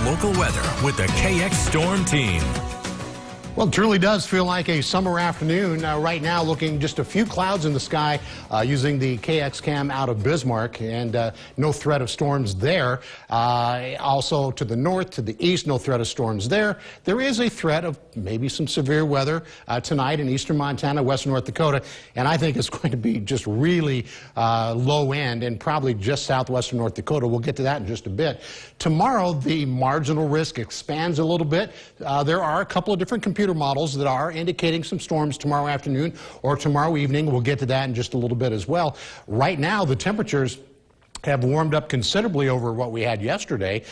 local weather with the KX Storm Team. Well, it truly does feel like a summer afternoon. Right now, looking just a few clouds in the sky using the KX cam out of Bismarck, and no threat of storms there. Also to the north, to the east, no threat of storms there. There is a threat of maybe some severe weather tonight in eastern Montana, western North Dakota, and I think it's going to be just really low end and probably just southwestern North Dakota. We'll get to that in just a bit. Tomorrow, the marginal risk expands a little bit. There are a couple of different computer models that are indicating some storms tomorrow afternoon or tomorrow evening. We'll get to that in just a little bit as well. Right now, the temperatures have warmed up considerably over what we had yesterday.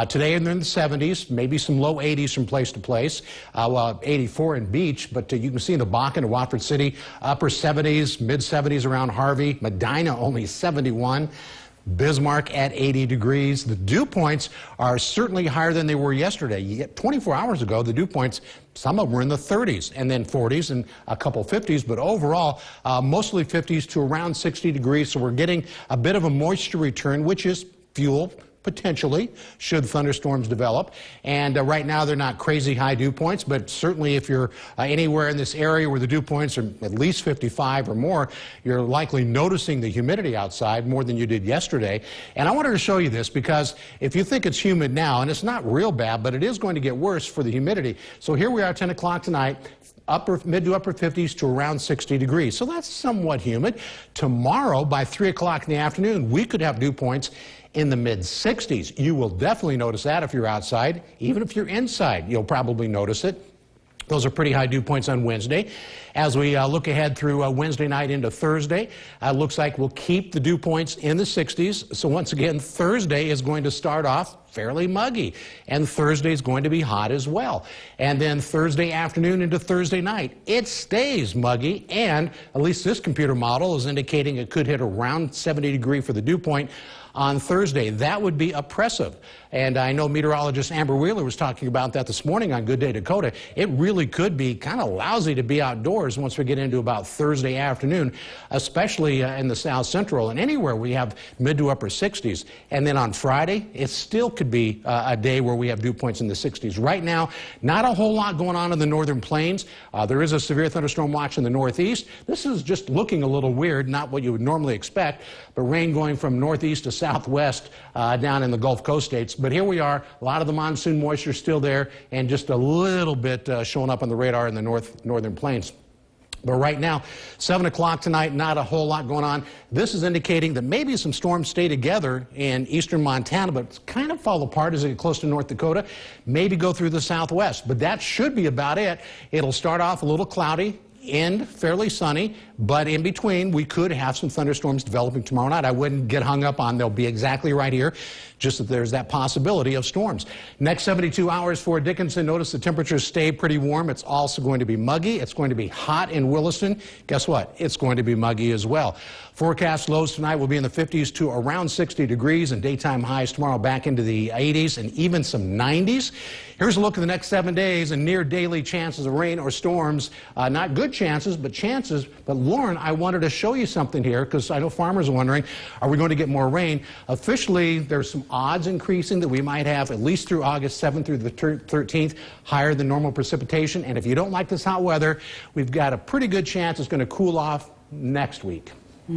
Today they're in the 70s, maybe some low 80s from place to place, 84 in Beach, but you can see in the Bakken and Watford City, upper 70s, mid 70s around Harvey, Medina only 71. Bismarck at 80 degrees. The dew points are certainly higher than they were yesterday. You get 24 hours ago, the dew points, some of them were in the 30s and then 40s and a couple 50s, but overall, mostly 50s to around 60 degrees. So we're getting a bit of a moisture return, which is fuel potentially, should thunderstorms develop. And right now, they're not crazy high dew points, but certainly if you're anywhere in this area where the dew points are at least 55 or more, you're likely noticing the humidity outside more than you did yesterday. And I wanted to show you this because if you think it's humid now, and it's not real bad, but it is going to get worse for the humidity. So here we are, 10 o'clock tonight. Mid to upper 50s to around 60 degrees. So that's somewhat humid. Tomorrow, by 3 o'clock in the afternoon, we could have dew points in the mid 60s. You will definitely notice that if you're outside. Even if you're inside, you'll probably notice it. Those are pretty high dew points on Wednesday. As we look ahead through Wednesday night into Thursday, looks like we'll keep the dew points in the 60s. So once again, Thursday is going to start off fairly muggy, and Thursday is going to be hot as well. And then Thursday afternoon into Thursday night, it stays muggy, and at least this computer model is indicating it could hit around 70 degrees for the dew point on Thursday. That would be oppressive. And I know meteorologist Amber Wheeler was talking about that this morning on Good Day Dakota. It really could be kind of lousy to be outdoors once we get into about Thursday afternoon, especially in the South Central and anywhere we have mid to upper 60s. And then on Friday, it still could be a day where we have dew points in the 60s. Right now, not a whole lot going on in the northern plains. There is a severe thunderstorm watch in the northeast. This is just looking a little weird, not what you would normally expect, but rain going from northeast to southwest down in the Gulf Coast states. But here we are, a lot of the monsoon moisture still there, and just a little bit showing up on the radar in the northern plains. But right now, 7 o'clock tonight, not a whole lot going on. This is indicating that maybe some storms stay together in eastern Montana, but kind of fall apart as they get close to North Dakota, maybe go through the southwest. But that should be about it. It'll start off a little cloudy, end fairly sunny, but in between we could have some thunderstorms developing tomorrow night. I wouldn't get hung up on they'll be exactly right here, just that there's that possibility of storms. Next 72 hours for Dickinson, notice the temperatures stay pretty warm. It's also going to be muggy. It's going to be hot in Williston. Guess what? It's going to be muggy as well. Forecast lows tonight will be in the 50s to around 60 degrees, and daytime highs tomorrow back into the 80s and even some 90s. Here's a look at the next 7 days and near daily chances of rain or storms. Not good chances, but chances. But Lauren, I wanted to show you something here because I know farmers are wondering, are we going to get more rain? Officially, there's some odds increasing that we might have at least through August 7th through the 13th, higher than normal precipitation. And if you don't like this hot weather, we've got a pretty good chance it's going to cool off next week.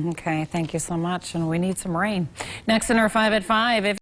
Okay, thank you so much. And we need some rain. Next in our 5 at 5.